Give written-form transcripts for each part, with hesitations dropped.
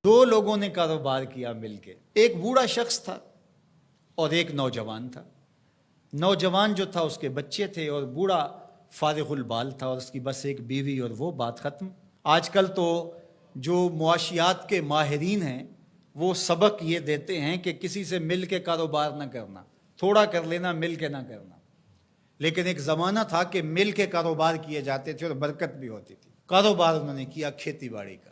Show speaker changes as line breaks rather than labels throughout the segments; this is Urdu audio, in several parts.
دو لوگوں نے کاروبار کیا مل کے، ایک بوڑھا شخص تھا اور ایک نوجوان تھا۔ نوجوان جو تھا اس کے بچے تھے اور بوڑھا فارغ البال تھا اور اس کی بس ایک بیوی، اور وہ بات ختم۔ آج کل تو جو معاشیات کے ماہرین ہیں وہ سبق یہ دیتے ہیں کہ کسی سے مل کے کاروبار نہ کرنا، تھوڑا کر لینا، مل کے نہ کرنا۔ لیکن ایک زمانہ تھا کہ مل کے کاروبار کیے جاتے تھے اور برکت بھی ہوتی تھی۔ کاروبار انہوں نے کیا کھیتی باڑی کا۔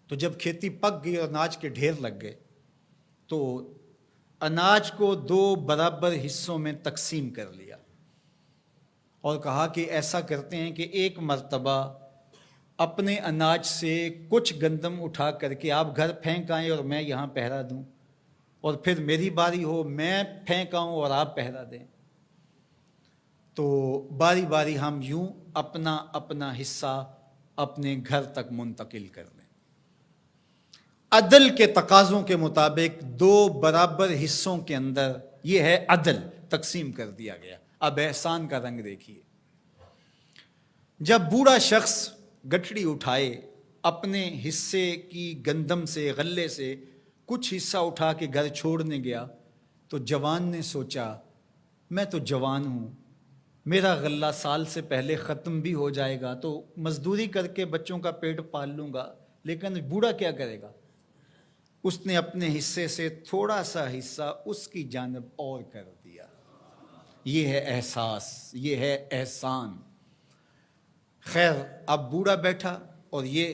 تو جب کھیتی پک گئی اور اناج کے ڈھیر لگ گئے تو اناج کو دو برابر حصوں میں تقسیم کر لیا اور کہا کہ ایسا کرتے ہیں کہ ایک مرتبہ اپنے اناج سے کچھ گندم اٹھا کر کے آپ گھر پھینک آئیں اور میں یہاں پہرا دوں، اور پھر میری باری ہو میں پھینک آؤں اور آپ پہرا دیں۔ تو باری باری ہم یوں اپنا اپنا حصہ اپنے گھر تک منتقل کر دیں۔ عدل کے تقاضوں کے مطابق دو برابر حصوں کے اندر یہ ہے عدل، تقسیم کر دیا گیا۔ اب احسان کا رنگ دیکھیے۔ جب بوڑھا شخص گٹھڑی اٹھائے اپنے حصے کی گندم سے، غلے سے کچھ حصہ اٹھا کے گھر چھوڑنے گیا تو جوان نے سوچا میں تو جوان ہوں، میرا غلہ سال سے پہلے ختم بھی ہو جائے گا تو مزدوری کر کے بچوں کا پیٹ پال لوں گا، لیکن بوڑھا کیا کرے گا؟ اس نے اپنے حصے سے تھوڑا سا حصہ اس کی جانب اور کر دیا۔ یہ ہے احساس، یہ ہے احسان۔ خیر، اب بوڑھا بیٹھا اور یہ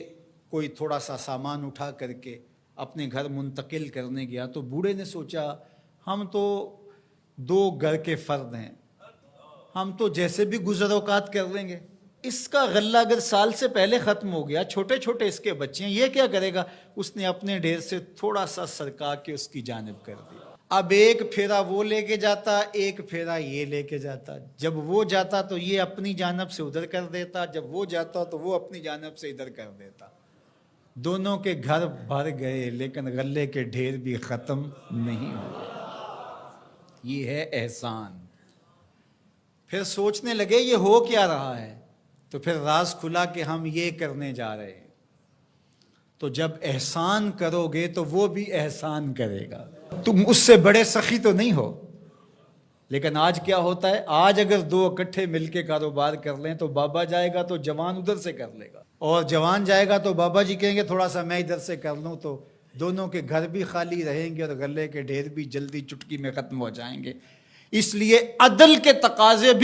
کوئی تھوڑا سا سامان اٹھا کر کے اپنے گھر منتقل کرنے گیا تو بوڑھے نے سوچا ہم تو دو گھر کے فرد ہیں، ہم تو جیسے بھی گزر اوقات کر لیں گے، اس کا غلہ اگر سال سے پہلے ختم ہو گیا، چھوٹے چھوٹے اس کے بچے ہیں، یہ کیا کرے گا؟ اس نے اپنے ڈھیر سے تھوڑا سا سرکا کے اس کی جانب کر دیا۔ اب ایک پھیرا وہ لے کے جاتا، ایک پھیرا یہ لے کے جاتا۔ جب وہ جاتا تو یہ اپنی جانب سے ادھر کر دیتا، جب وہ جاتا تو وہ اپنی جانب سے ادھر کر دیتا۔ دونوں کے گھر بھر گئے لیکن غلے کے ڈھیر بھی ختم نہیں ہوئے۔ یہ ہے احسان۔ پھر سوچنے لگے یہ ہو کیا رہا ہے، تو پھر راز کھلا کہ ہم یہ کرنے جا رہے ہیں۔ تو جب احسان کرو گے تو وہ بھی احسان کرے گا، تم اس سے بڑے سخی تو نہیں ہو۔ لیکن آج کیا ہوتا ہے، آج اگر دو اکٹھے مل کے کاروبار کر لیں تو بابا جائے گا تو جوان ادھر سے کر لے گا، اور جوان جائے گا تو بابا جی کہیں گے تھوڑا سا میں ادھر سے کر لوں، تو دونوں کے گھر بھی خالی رہیں گے اور غلے کے ڈھیر بھی جلدی چٹکی میں ختم ہو جائیں گے۔ اس لیے عدل کے تقاضے بھی